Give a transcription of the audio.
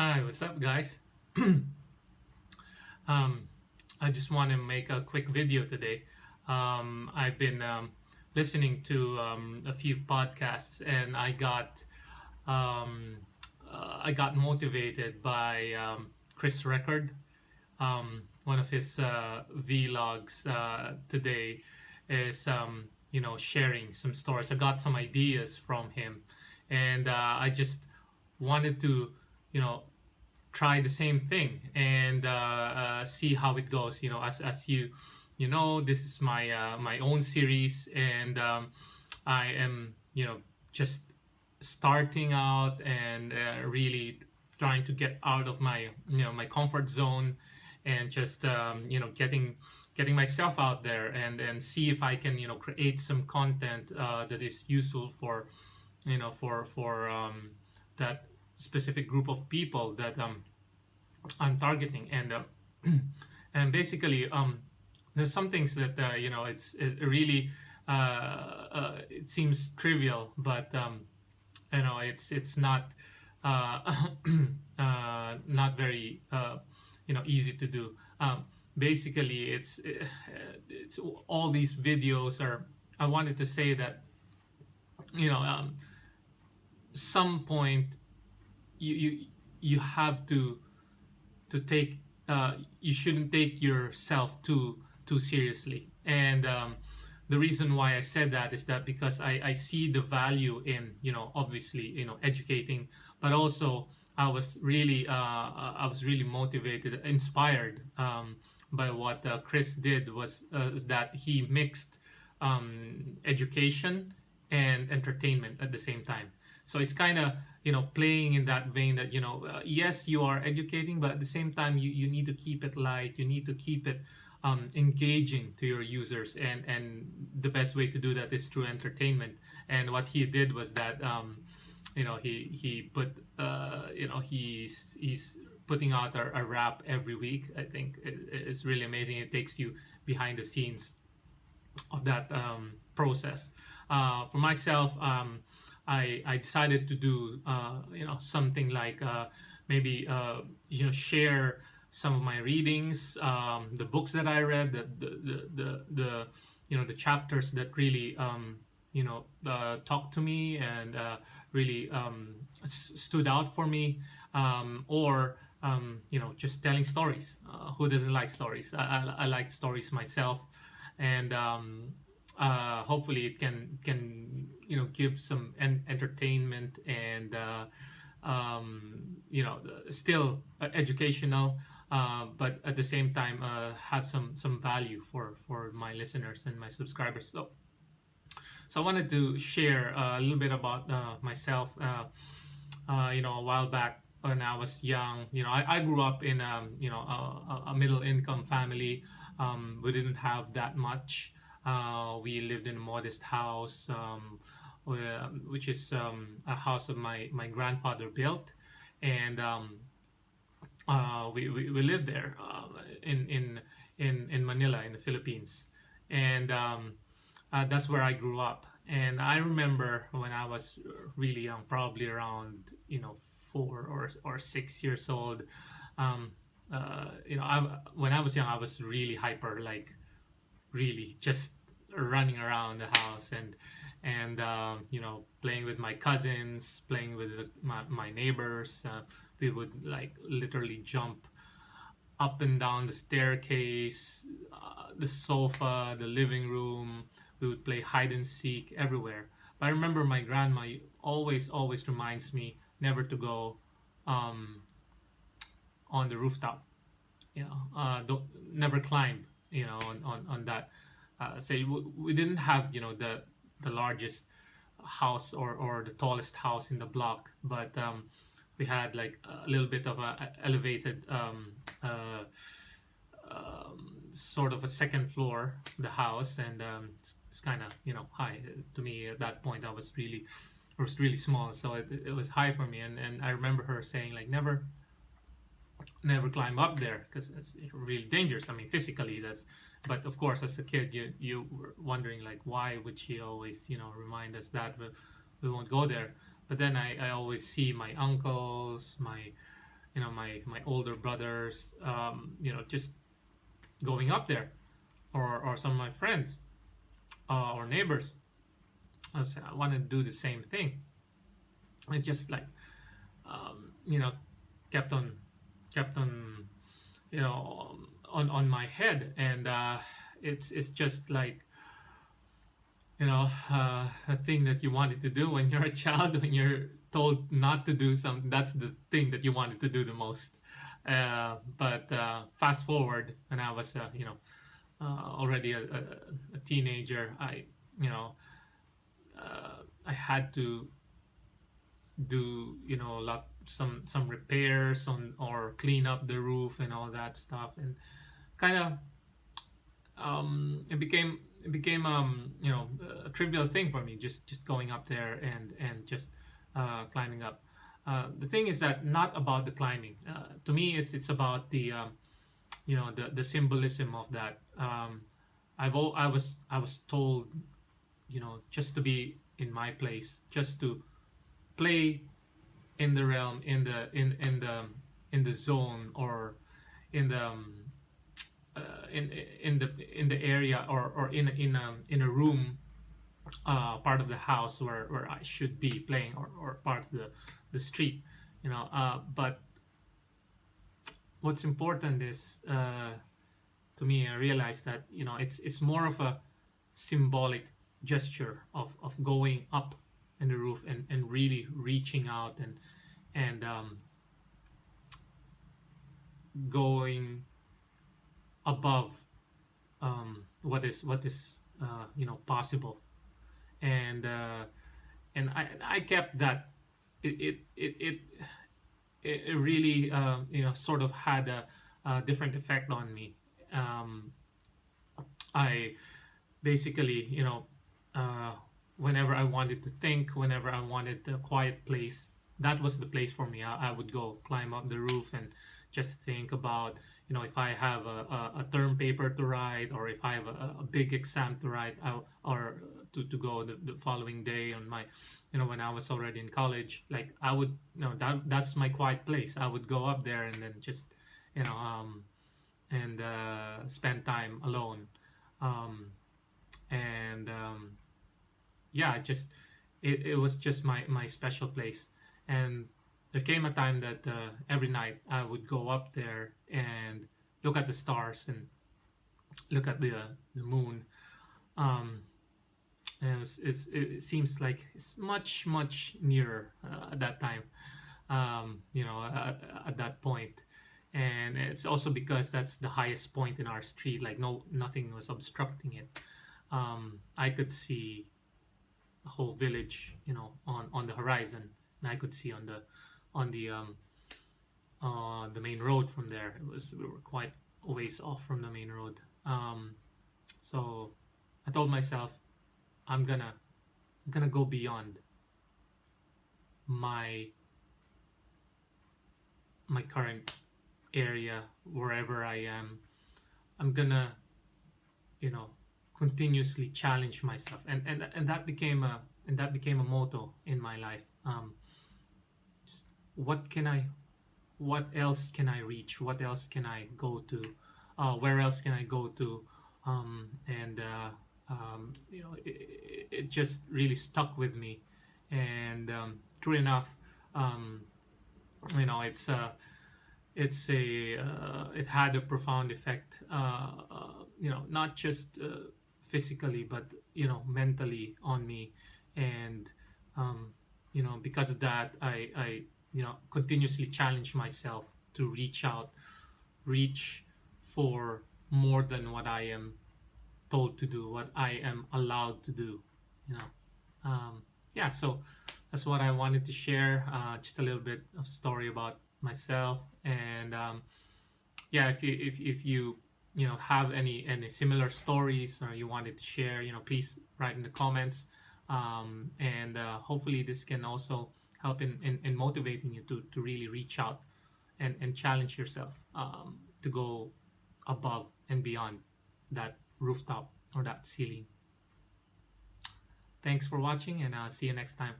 Hi, what's up, guys? um, I just want to make a quick video today. I've been listening to a few podcasts, and um, I got motivated by Chris Record. One of his vlogs today is sharing some stories. I got some ideas from him, and I just wanted to you know try the same thing and see how it goes. As this is my own series, and I am just starting out and really trying to get out of my comfort zone, and just getting myself out there and see if I can create some content that is useful for that specific group of people that I'm targeting. And and basically, there's some things that it's really it seems trivial, but it's not uh, not very easy to do. Basically, it's all these videos are. I wanted to say that some point you have to take you shouldn't take yourself too seriously. And the reason why I said that is that because I see the value in obviously educating, but also I was really motivated, inspired by what Chris did, was that he mixed education and entertainment at the same time. So it's kind of playing in that vein that yes, you are educating, but at the same time you need to keep it light. You need to keep it engaging to your users, and the best way to do that is through entertainment. And what he did was that he put he's putting out a rap every week. I think it's really amazing. It takes you behind the scenes of that process. For myself, I decided to do something like maybe share some of my readings, the books that I read, the chapters that really talked to me and really stood out for me, or just telling stories. Who doesn't like stories? I like stories myself, and hopefully it can give some entertainment and still educational, but at the same time have some value for my listeners and my subscribers. So I wanted to share a little bit about myself. A while back when I was young, I grew up in a middle income family. We didn't have that much. We lived in a modest house, which is a house of my grandfather built, and we lived there in Manila, in the Philippines, and that's where I grew up. And I remember when I was really young, probably around 4 or 6 years old. When I was young, I was really hyper, like really just running around the house and playing with my cousins, playing with my neighbors. We would like literally jump up and down the staircase, the sofa, the living room. We would play hide and seek everywhere. But I remember my grandma always reminds me never to go on the rooftop. Don't never climb. On that. So we didn't have the largest house or the tallest house in the block, but we had like a little bit of a elevated sort of a second floor, the house, and it's kind of high. To me at that point, I was really small, so it was high for me. And I remember her saying like never climb up there because it's really dangerous. I mean, physically that's, but of course as a kid you were wondering like why would she always remind us that we won't go there. But then I always see my uncles, my older brothers, just going up there, or some of my friends, or neighbors. I said I want to do the same thing. I just like, you know, kept on, kept on, on my head, and it's just like, a thing that you wanted to do when you're a child, when you're told not to do something. That's the thing that you wanted to do the most. But fast forward, when I was, already a teenager, I had to do, a lot, some repairs on, or clean up the roof and all that stuff, and kind of, it became a trivial thing for me, just going up there and just climbing up. The thing is that not about the climbing. To me, it's about the, the symbolism of that. I was told, just to be in my place, just to play in the realm, in the zone, or in the, in the area, or in a room, part of the house where I should be playing, or part of the street, but what's important is, to me, I realized that, it's more of a symbolic gesture of going up in the roof, and really reaching out, and going above, what is possible, and I kept that. It really, sort of had a different effect on me. I basically, whenever I wanted to think, whenever I wanted a quiet place, that was the place for me. I would go climb up the roof and just think about, if I have a term paper to write, or if I have a big exam to write, or to go the following day on my, when I was already in college, like I would, that's my quiet place. I would go up there and then just, and spend time alone, and yeah, just, it was just my special place. And there came a time that, every night I would go up there and look at the stars, and look at the moon. And it seems like it's much nearer, at that time, at that point. And it's also because that's the highest point in our street, like nothing was obstructing it. I could see the whole village, on the horizon, and I could see on the main road from there. We were quite a ways off from the main road. So I told myself, I'm gonna go beyond my current area, wherever I am. I'm gonna, continuously challenge myself, and that became a motto in my life. What else can I reach? What else can I go to? Where else can I go to? And it just really stuck with me. And true enough, it had a profound effect. Not just physically, but mentally on me. And because of that, I continuously challenge myself to reach for more than what I am told to do, what I am allowed to do. Yeah, so that's what I wanted to share. Just a little bit of story about myself. And yeah, if you have any similar stories, or you wanted to share, please write in the comments. And hopefully this can also help in motivating you to really reach out and challenge yourself, to go above and beyond that rooftop or that ceiling. Thanks for watching, and I'll see you next time.